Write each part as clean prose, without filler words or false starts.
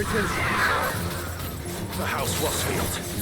it is. The House Rosfield.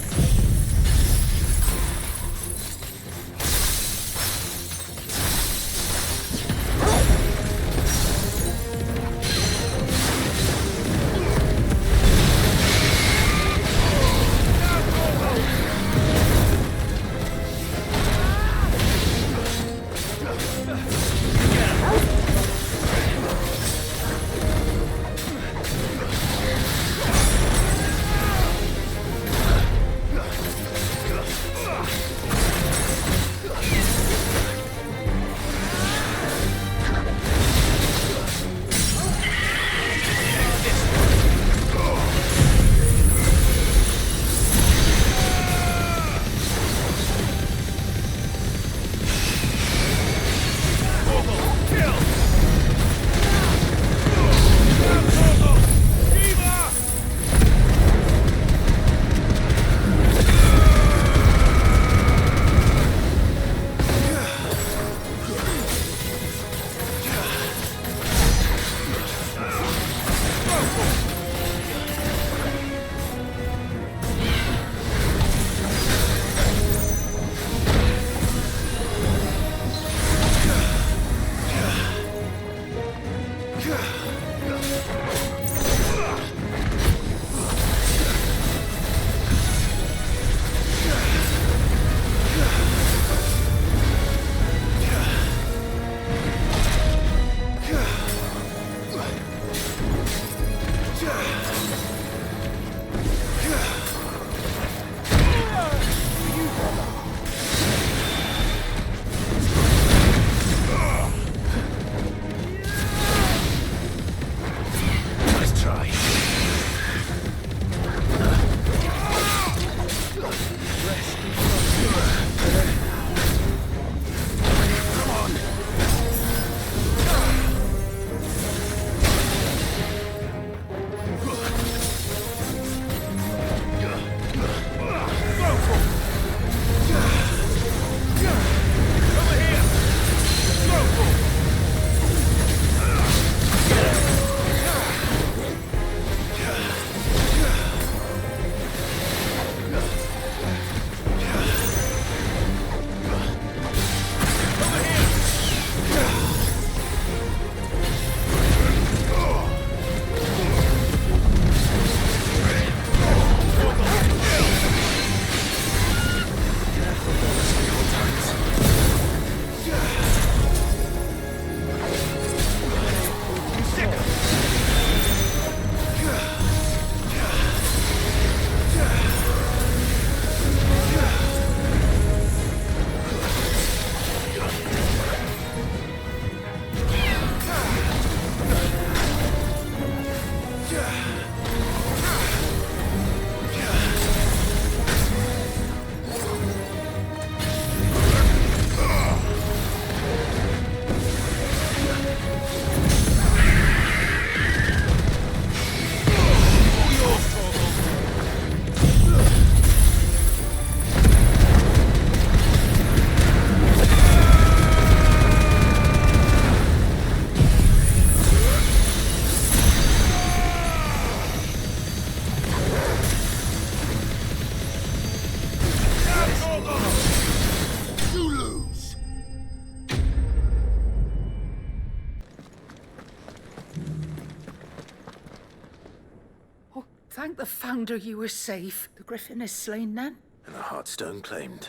Thank the Founder you were safe. The Griffin is slain then? And the Heartstone claimed.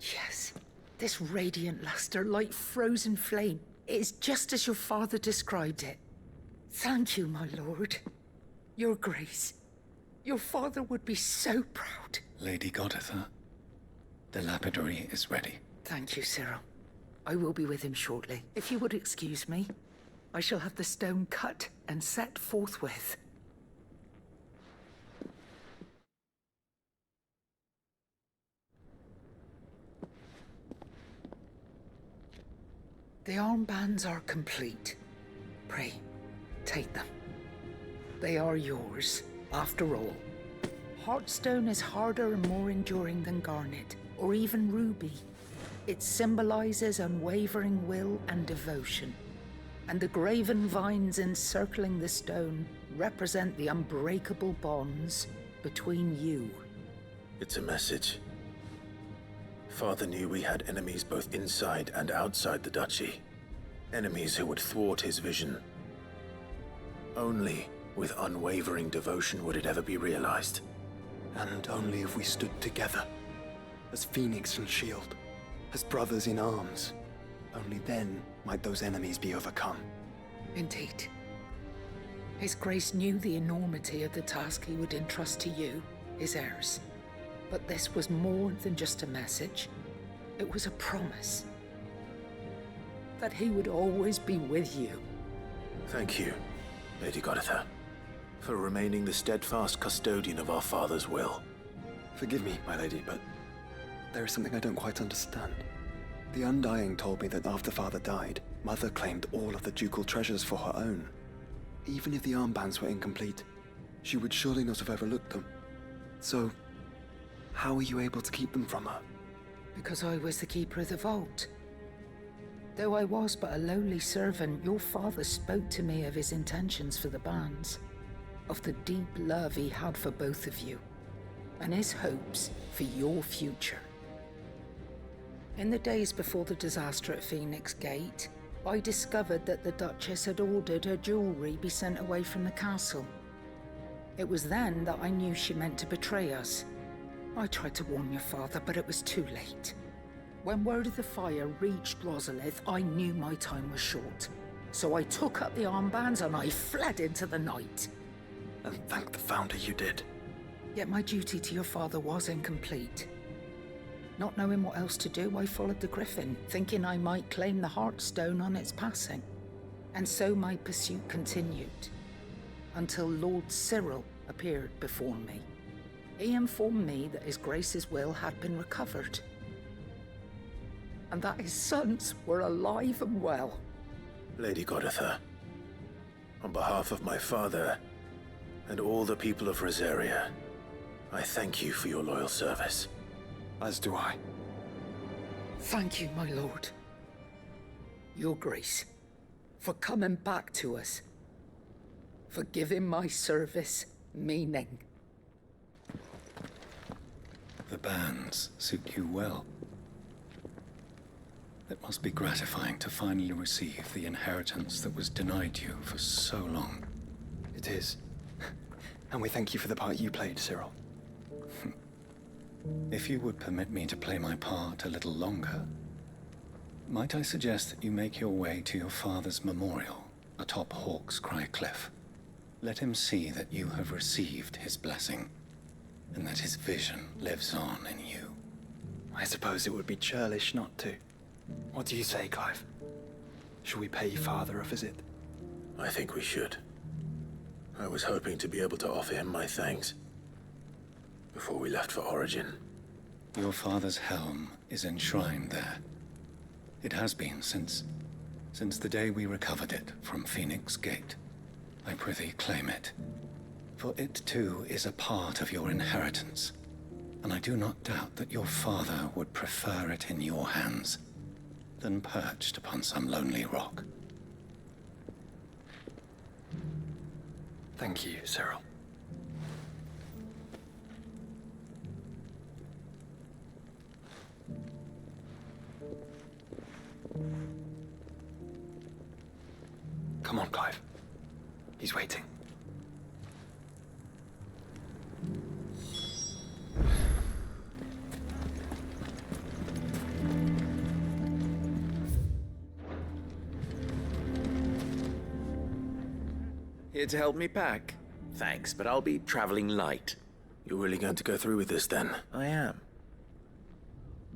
Yes. This radiant luster, like frozen flame. It is just as your father described it. Thank you, my lord. Your Grace. Your father would be so proud. Lady Goditha, the lapidary is ready. Thank you, Cyril. I will be with him shortly. If you would excuse me, I shall have the stone cut and set forthwith. The armbands are complete. Pray, take them. They are yours, after all. Heartstone is harder and more enduring than garnet, or even ruby. It symbolizes unwavering will and devotion. And the graven vines encircling the stone represent the unbreakable bonds between you. It's a message. Father knew we had enemies both inside and outside the duchy. Enemies who would thwart his vision. Only with unwavering devotion would it ever be realized. And only if we stood together, as Phoenix and Shield, as brothers in arms, only then might those enemies be overcome. Indeed. His Grace knew the enormity of the task he would entrust to you, his heirs. But this was more than just a message. It was a promise. That he would always be with you. Thank you, Lady Goditha, for remaining the steadfast custodian of our father's will. Forgive me, my lady, but there is something I don't quite understand. The Undying told me that after Father died, Mother claimed all of the ducal treasures for her own. Even if the armbands were incomplete, she would surely not have overlooked them. So, how were you able to keep them from her? Because I was the keeper of the vault. Though I was but a lowly servant, your father spoke to me of his intentions for the bands, of the deep love he had for both of you, and his hopes for your future. In the days before the disaster at Phoenix Gate, I discovered that the Duchess had ordered her jewelry be sent away from the castle. It was then that I knew she meant to betray us. I tried to warn your father, but it was too late. When word of the fire reached Rosalith, I knew my time was short. So I took up the armbands and I fled into the night. And thank the Founder you did. Yet my duty to your father was incomplete. Not knowing what else to do, I followed the Griffin, thinking I might claim the Heartstone on its passing. And so my pursuit continued, until Lord Cyril appeared before me. He informed me that His Grace's will had been recovered, and that his sons were alive and well. Lady Goditha, on behalf of my father and all the people of Rosaria, I thank you for your loyal service. As do I. Thank you, my lord. Your Grace, for coming back to us, for giving my service meaning. The bands suit you well. It must be gratifying to finally receive the inheritance that was denied you for so long. It is. And we thank you for the part you played, Cyril. If you would permit me to play my part a little longer, might I suggest that you make your way to your father's memorial atop Hawk's Cry Cliff? Let him see that you have received his blessing, and that his vision lives on in you. I suppose it would be churlish not to. What do you say, Clive? Should we pay Father a visit? I think we should. I was hoping to be able to offer him my thanks before we left for Origin. Your father's helm is enshrined there. It has been since the day we recovered it from Phoenix Gate. I prithee claim it, for it too is a part of your inheritance, and I do not doubt that your father would prefer it in your hands than perched upon some lonely rock. Thank you, Cyril. Come on, Clive. He's waiting. Here to help me pack? Thanks, but I'll be traveling light. You're really going to go through with this then? I am.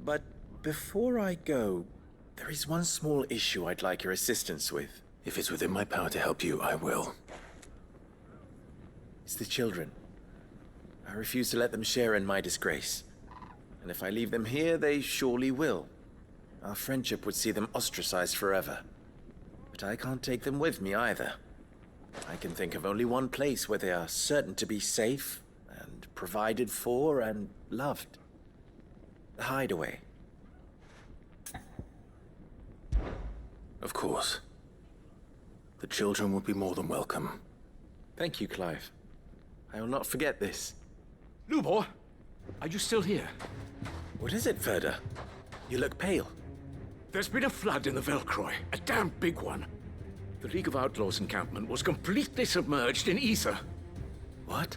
But before I go, there is one small issue I'd like your assistance with. If it's within my power to help you, I will. It's the children. I refuse to let them share in my disgrace. And if I leave them here, they surely will. Our friendship would see them ostracized forever. But I can't take them with me either. I can think of only one place where they are certain to be safe, and provided for, and loved. The Hideaway. Of course. The children would be more than welcome. Thank you, Clive. I will not forget this. Lubor, are you still here? What is it, Ferda? You look pale. There's been a flood in the Velcroy, a damn big one. The League of Outlaws encampment was completely submerged in ether. What?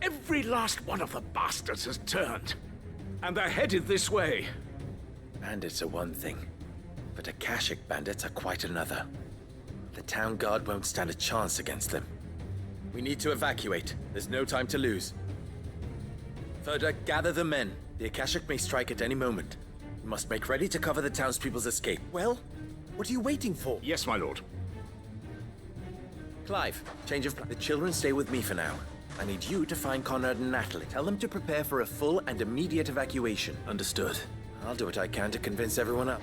Every last one of the bastards has turned, and they're headed this way. Bandits are one thing, but Akashic bandits are quite another. The town guard won't stand a chance against them. We need to evacuate. There's no time to lose. Ferda, gather the men. The Akashic may strike at any moment. We must make ready to cover the townspeople's escape. Well, what are you waiting for? Yes, my lord. Clive, change of plan. The children stay with me for now. I need you to find Conrad and Natalie. Tell them to prepare for a full and immediate evacuation. Understood. I'll do what I can to convince everyone up.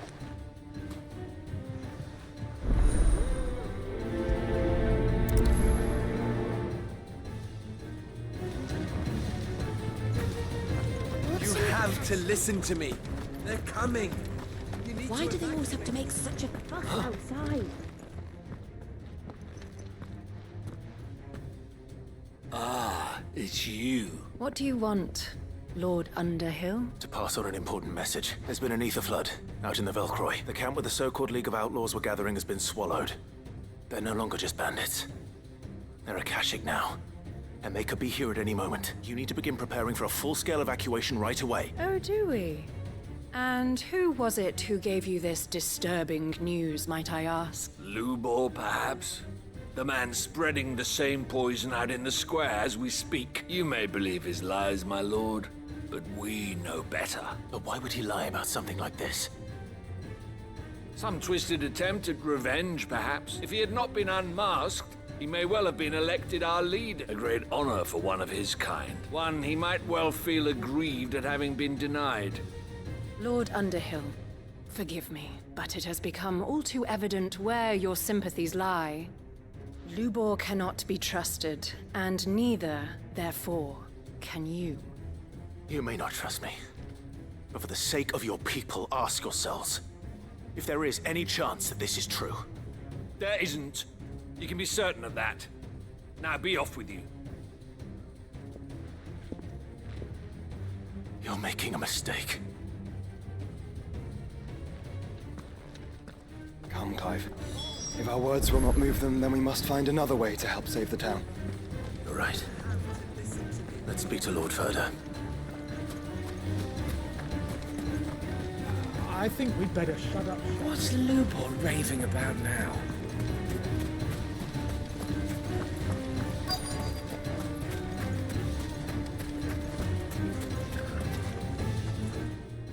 You have to listen to me. They're coming. You need Why do they always have to make such a fuss outside? It's you. What do you want, Lord Underhill? To pass on an important message. There's been an ether flood out in the Velcroy. The camp where the so-called League of Outlaws were gathering has been swallowed. They're no longer just bandits. They're Akashic now. And they could be here at any moment. You need to begin preparing for a full-scale evacuation right away. Oh, do we? And who was it who gave you this disturbing news, might I ask? Lubor, perhaps? The man spreading the same poison out in the square as we speak. You may believe his lies, my lord, but we know better. But why would he lie about something like this? Some twisted attempt at revenge, perhaps. If he had not been unmasked, he may well have been elected our leader. A great honor for one of his kind. One he might well feel aggrieved at having been denied. Lord Underhill, forgive me, but it has become all too evident where your sympathies lie. Lubor cannot be trusted, and neither, therefore, can you. You may not trust me, but for the sake of your people, ask yourselves if there is any chance that this is true. There isn't. You can be certain of that. Now be off with you. You're making a mistake. Come, Clive. If our words will not move them, then we must find another way to help save the town. You're right. Let's speak to Lord Ferda. I think we'd better shut up. What's Lubor raving about now?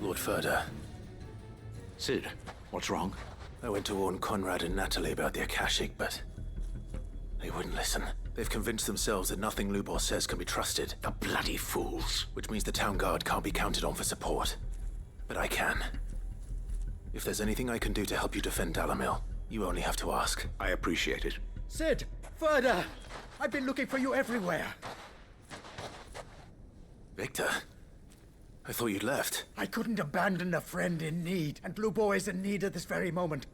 Lord Ferda, Sid, what's wrong? I went to warn Conrad and Natalie about the Akashic, but they wouldn't listen. They've convinced themselves that nothing Lubor says can be trusted. The bloody fools. Which means the town guard can't be counted on for support. But I can. If there's anything I can do to help you defend Dalamil, you only have to ask. I appreciate it. Sid! Ferda! I've been looking for you everywhere. Victor? I thought you'd left. I couldn't abandon a friend in need, and Lubor is in need at this very moment.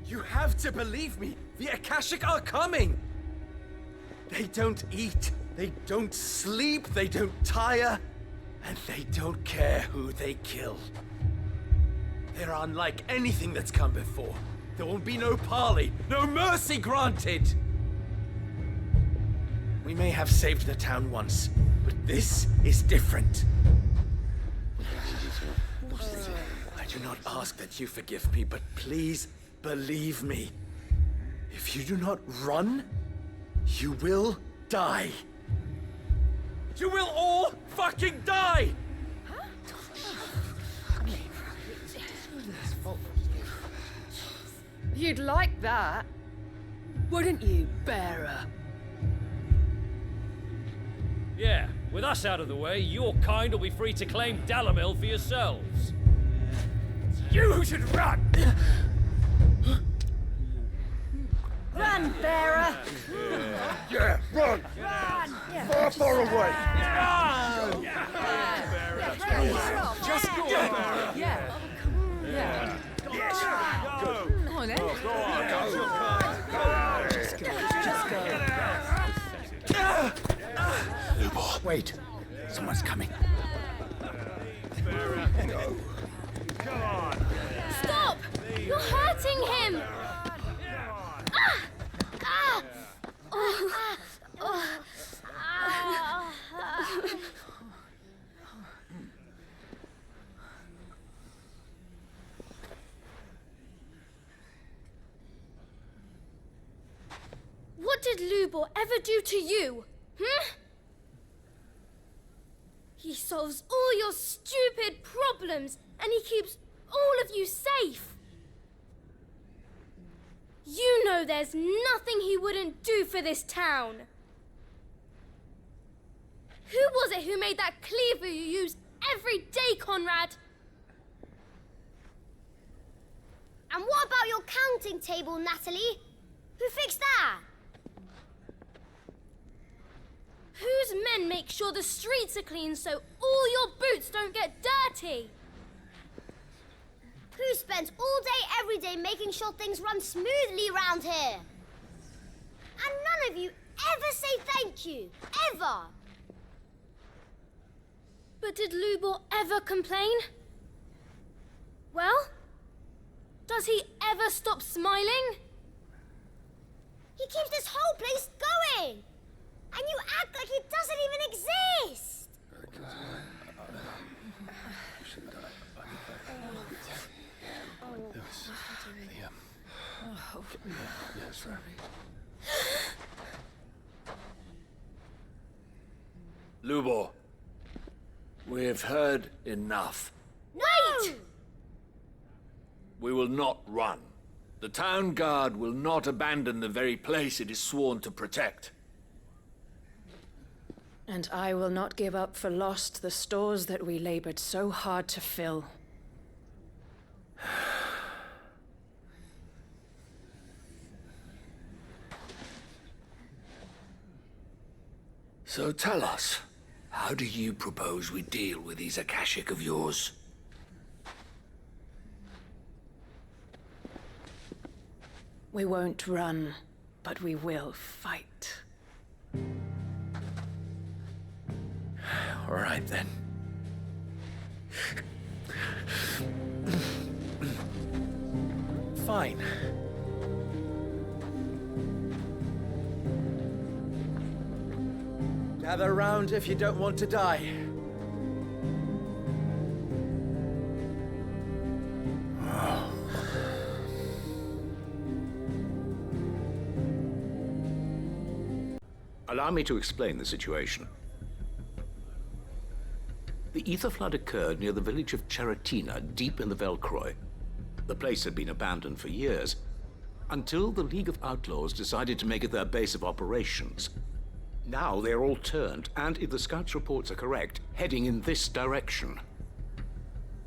You have to believe me! The Akashic are coming! They don't eat, they don't sleep, they don't tire, and they don't care who they kill. They're unlike anything that's come before. There will be no parley, no mercy granted! We may have saved the town once, but this is different. I do not ask that you forgive me, but please believe me. If you do not run, you will die. You will all fucking die! You'd like that, wouldn't you, bearer? Yeah, with us out of the way, your kind will be free to claim Dalamil for yourselves. You should run! Run, bearer! Yeah, run! Far, far away! Just go! Yeah. Come on, then. Lubor, wait. Someone's coming. Stop! You're hurting him! What did Lubor ever do to you? He solves all your stupid problems, and he keeps all of you safe. You know there's nothing he wouldn't do for this town. Who was it who made that cleaver you use every day, Conrad? And what about your counting table, Natalie? Who fixed that? Whose men make sure the streets are clean so all your boots don't get dirty? Who spends all day, every day making sure things run smoothly round here? And none of you ever say thank you. Ever. But did Lubor ever complain? Well, does he ever stop smiling? He keeps this whole place going. And you act like it doesn't even exist. Lubor, we've heard enough. Wait! We will not run. The town guard will not abandon the very place it is sworn to protect. And I will not give up for lost the stores that we labored so hard to fill. So tell us, how do you propose we deal with these Akashic of yours? We won't run, but we will fight. All right, then. Fine. Gather round if you don't want to die. Allow me to explain the situation. The ether flood occurred near the village of Cheratina, deep in the Velcroy. The place had been abandoned for years, until the League of Outlaws decided to make it their base of operations. Now they're all turned, and if the scouts' reports are correct, heading in this direction.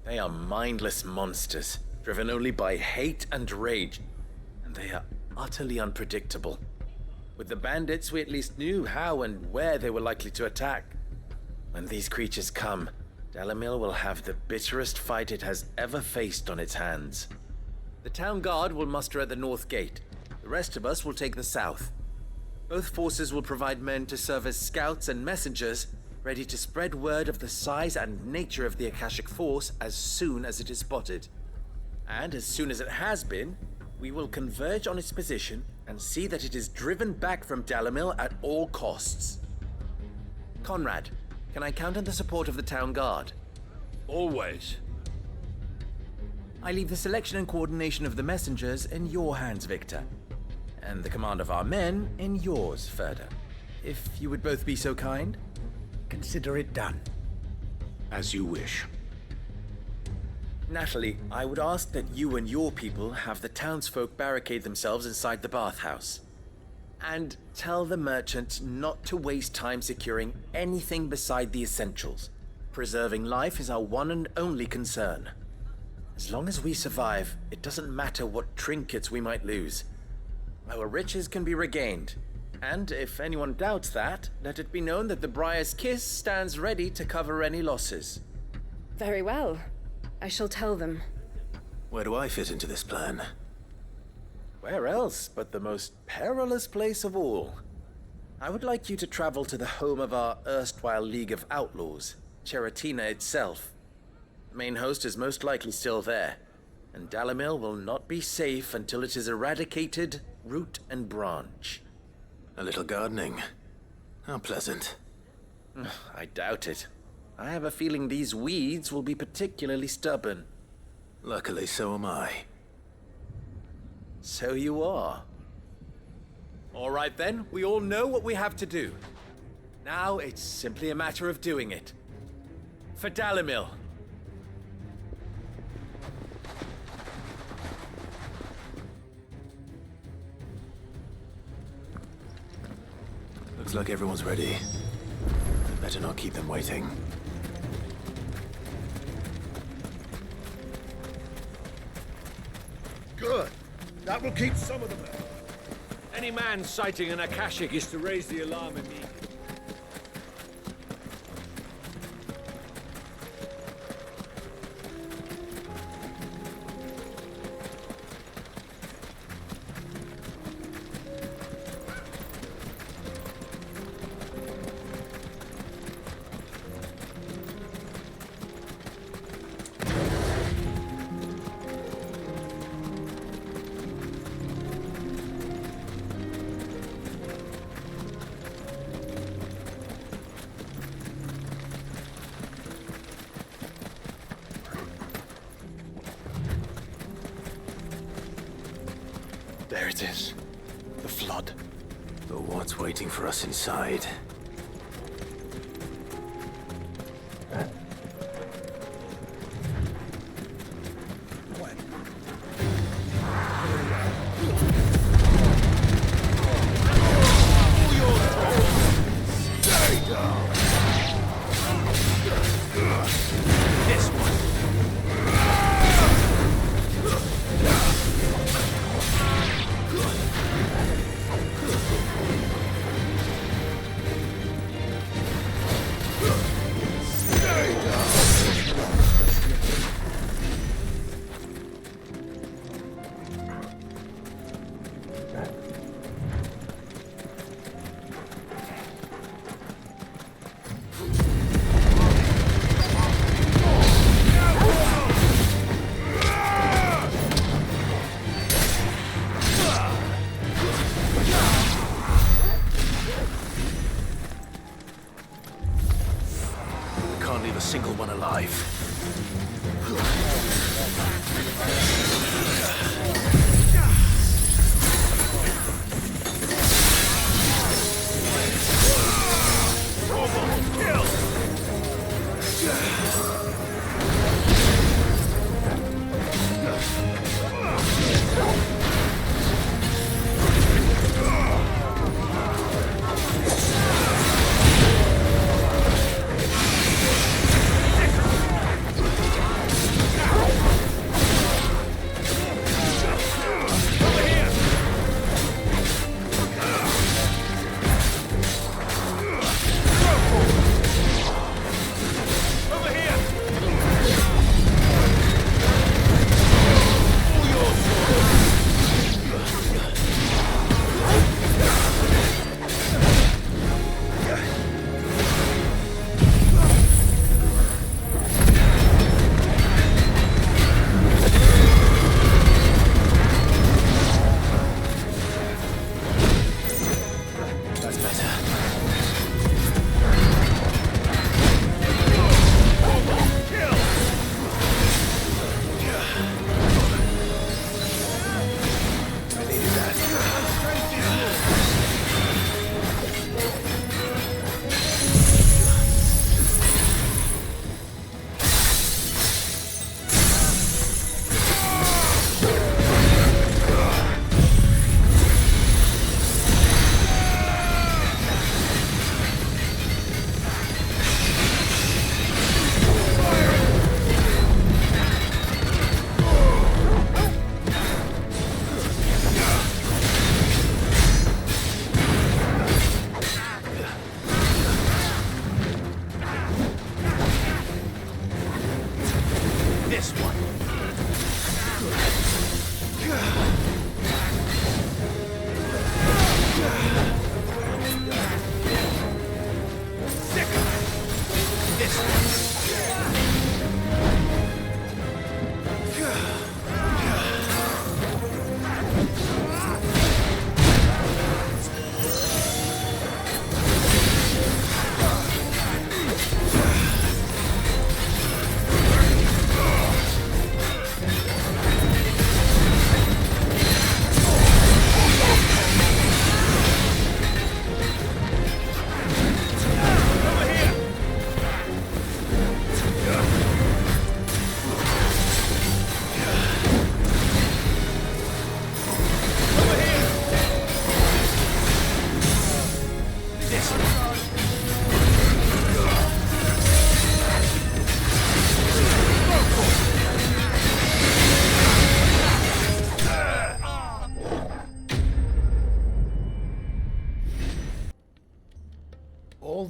They are mindless monsters, driven only by hate and rage, and they are utterly unpredictable. With the bandits, we at least knew how and where they were likely to attack. When these creatures come, Dalamil will have the bitterest fight it has ever faced on its hands. The town guard will muster at the north gate. The rest of us will take the south. Both forces will provide men to serve as scouts and messengers, ready to spread word of the size and nature of the Akashic force as soon as it is spotted. And as soon as it has been, we will converge on its position and see that it is driven back from Dalamil at all costs. Conrad, can I count on the support of the town guard? Always. I leave the selection and coordination of the messengers in your hands, Victor. And the command of our men in yours, Ferda. If you would both be so kind. Consider it done. As you wish. Natalie, I would ask that you and your people have the townsfolk barricade themselves inside the bathhouse. And tell the merchant not to waste time securing anything beside the essentials. Preserving life is our one and only concern. As long as we survive, it doesn't matter what trinkets we might lose. Our riches can be regained. And if anyone doubts that, let it be known that the Briar's Kiss stands ready to cover any losses. Very well. I shall tell them. Where do I fit into this plan? Where else but the most perilous place of all? I would like you to travel to the home of our erstwhile League of Outlaws, Cheratina itself. The main host is most likely still there, and Dalimil will not be safe until it is eradicated, root and branch. A little gardening. How pleasant. I doubt it. I have a feeling these weeds will be particularly stubborn. Luckily, so am I. So you are. All right then, we all know what we have to do. Now it's simply a matter of doing it. For Dalimil. Looks like everyone's ready. Better not keep them waiting. Good. That will keep some of them out. Any man sighting an Akashic is to raise the alarm immediately. There it is. The flood. But what's waiting for us inside?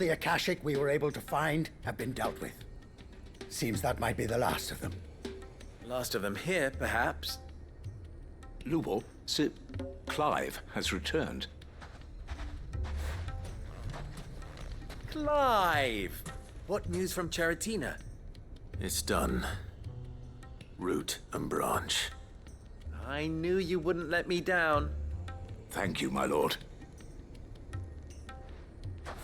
the Akashic we were able to find have been dealt with. Seems that might be the last of them. Last of them here, perhaps. Lubor, Sir Clive has returned. Clive! What news from Charatina? It's done. Root and branch. I knew you wouldn't let me down. Thank you, my lord.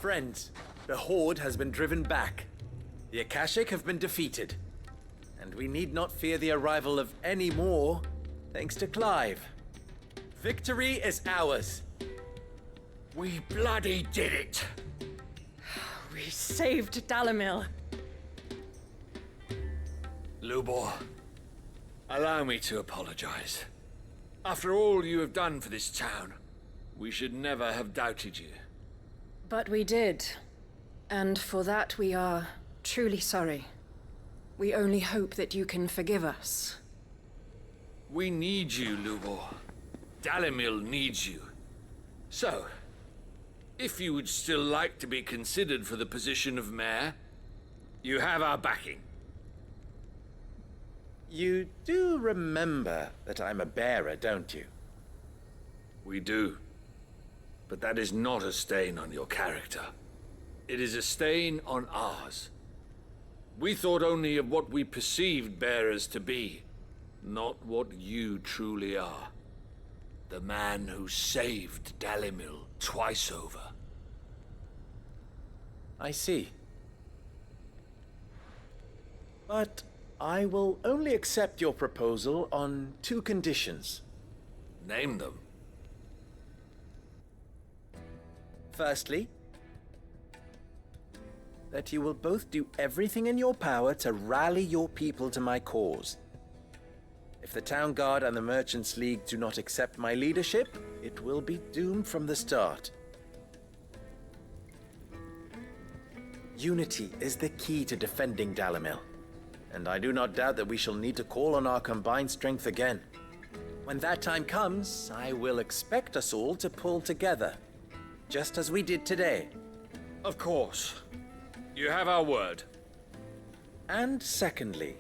Friends, the Horde has been driven back. The Akashic have been defeated. And we need not fear the arrival of any more, thanks to Clive. Victory is ours. We bloody did it! We saved Dalimil. Lubor, allow me to apologize. After all you have done for this town, we should never have doubted you. But we did. And for that we are truly sorry. We only hope that you can forgive us. We need you, Lubor. Dalimil needs you. So, if you would still like to be considered for the position of mayor, you have our backing. You do remember that I'm a bearer, don't you? We do. But that is not a stain on your character. It is a stain on ours. We thought only of what we perceived bearers to be, not what you truly are. The man who saved Dalimil twice over. I see. But I will only accept your proposal on 2 conditions. Name them. Firstly, that you will both do everything in your power to rally your people to my cause. If the Town Guard and the Merchants League do not accept my leadership, it will be doomed from the start. Unity is the key to defending Dalimil, and I do not doubt that we shall need to call on our combined strength again. When that time comes, I will expect us all to pull together, just as we did today. Of course. You have our word. And secondly,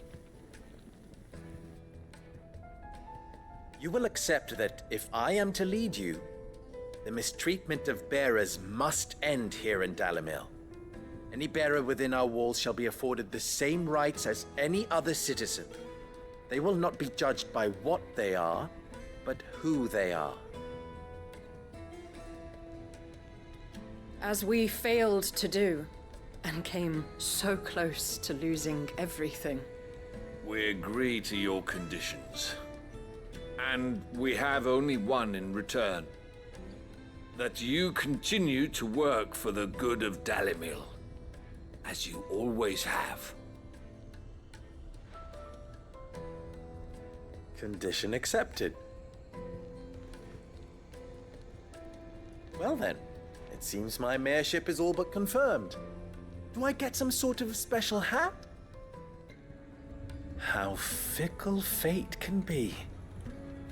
you will accept that if I am to lead you, the mistreatment of bearers must end here in Dalimil. Any bearer within our walls shall be afforded the same rights as any other citizen. They will not be judged by what they are, but who they are. As we failed to do, and came so close to losing everything. We agree to your conditions. And we have only one in return. That you continue to work for the good of Dalimil, as you always have. Condition accepted. Well then, it seems my mayorship is all but confirmed. Do I get some sort of special hat? How fickle fate can be.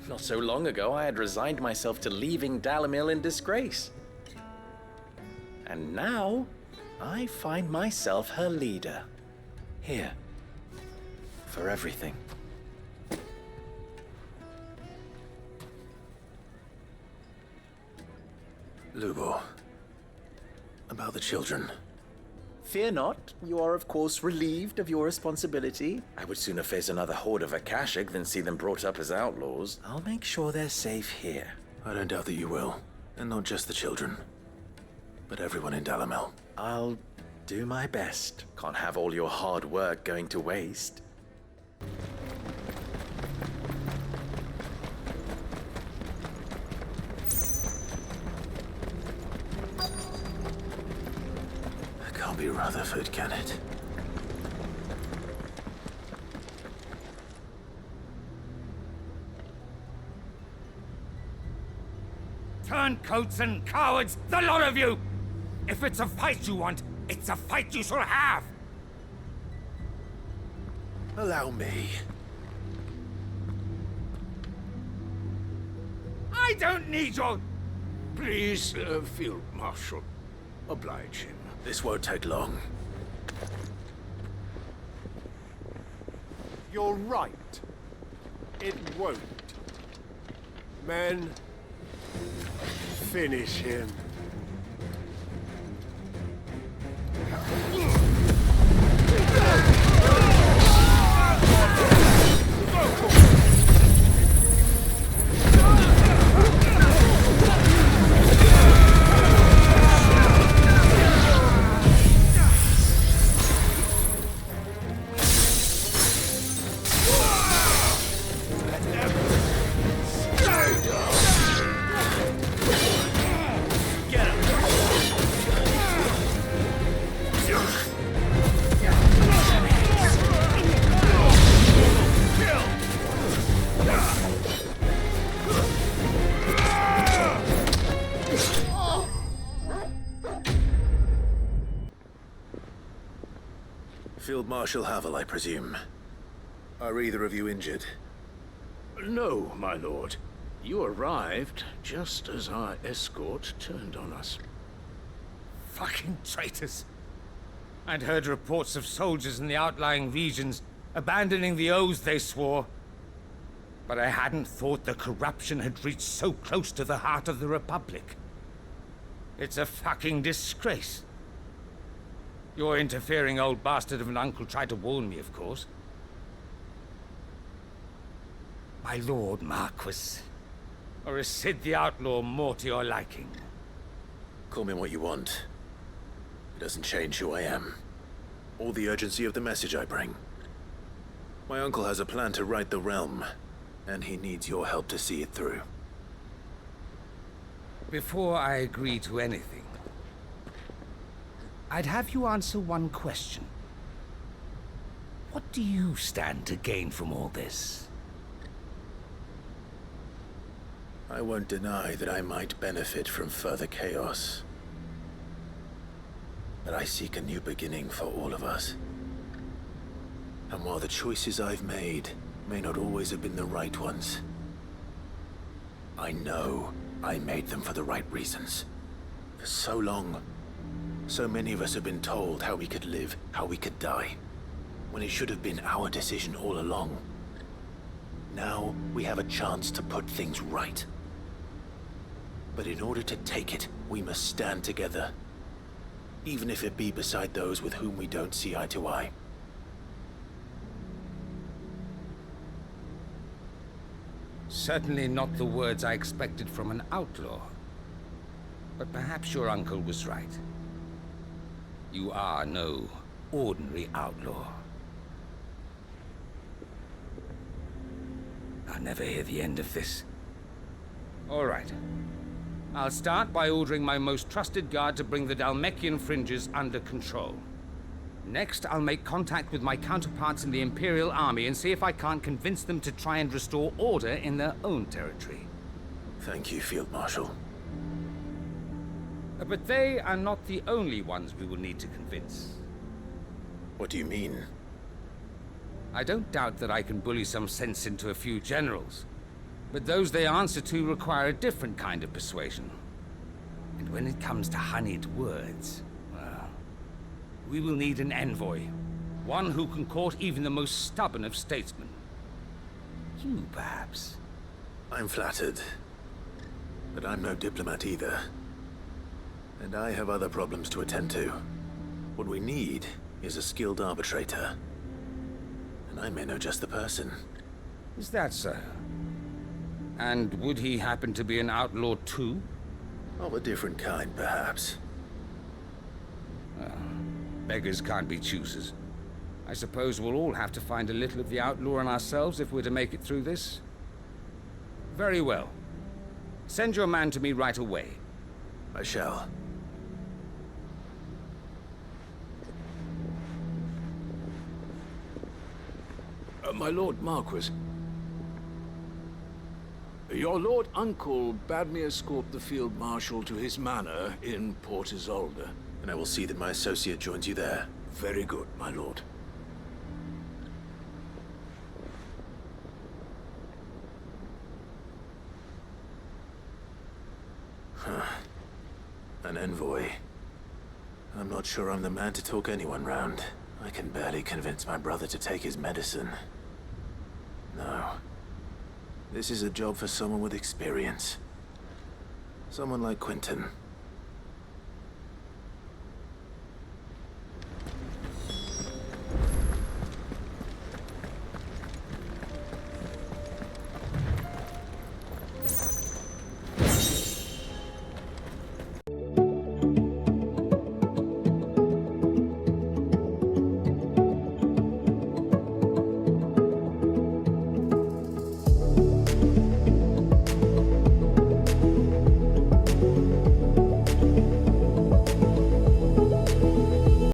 Not so long ago, I had resigned myself to leaving Dalimil in disgrace. And now, I find myself her leader. Here. For everything. Lubor. About the children. Fear not, you are of course relieved of your responsibility. I would sooner face another horde of Akashic than see them brought up as outlaws. I'll make sure they're safe here. I don't doubt that you will. And not just the children, but everyone in Dalimil. I'll do my best. Can't have all your hard work going to waste. Can't be Rutherford, can it? Turncoats and cowards, the lot of you! If it's a fight you want, it's a fight you shall have! Allow me. I don't need your... Please, Field Marshal, oblige him. This won't take long. You're right. It won't. Men, finish him. Field Marshal Havel, I presume. Are either of you injured? No, my lord. You arrived just as our escort turned on us. Fucking traitors. I'd heard reports of soldiers in the outlying regions abandoning the oaths they swore. But I hadn't thought the corruption had reached so close to the heart of the Republic. It's a fucking disgrace. Your interfering old bastard of an uncle tried to warn me, of course. My lord Marquis. Or is Sid the Outlaw more to your liking? Call me what you want. It doesn't change who I am, or the urgency of the message I bring. My uncle has a plan to right the realm, and he needs your help to see it through. Before I agree to anything, I'd have you answer one question. What do you stand to gain from all this? I won't deny that I might benefit from further chaos. But I seek a new beginning for all of us. And while the choices I've made may not always have been the right ones, I know I made them for the right reasons. For so long, so many of us have been told how we could live, how we could die, when it should have been our decision all along. Now we have a chance to put things right. But in order to take it, we must stand together. Even if it be beside those with whom we don't see eye to eye. Certainly not the words I expected from an outlaw. But perhaps your uncle was right. You are no ordinary outlaw. I'll never hear the end of this. All right. I'll start by ordering my most trusted guard to bring the Dhalmekian fringes under control. Next, I'll make contact with my counterparts in the Imperial Army and see if I can't convince them to try and restore order in their own territory. Thank you, Field Marshal. But they are not the only ones we will need to convince. What do you mean? I don't doubt that I can bully some sense into a few generals. But those they answer to require a different kind of persuasion. And when it comes to honeyed words, well, we will need an envoy. One who can court even the most stubborn of statesmen. You, perhaps. I'm flattered. But I'm no diplomat either. And I have other problems to attend to. What we need is a skilled arbitrator. And I may know just the person. Is that so? And would he happen to be an outlaw too? Of a different kind, perhaps. Beggars can't be choosers. I suppose we'll all have to find a little of the outlaw in ourselves if we're to make it through this. Very well. Send your man to me right away. I shall. My Lord Marquis. Your Lord Uncle bade me escort the Field Marshal to his manor in Port Isolde. And I will see that my associate joins you there. Very good, my lord. An envoy. I'm not sure I'm the man to talk anyone round. I can barely convince my brother to take his medicine. No. This is a job for someone with experience. Someone like Quentin.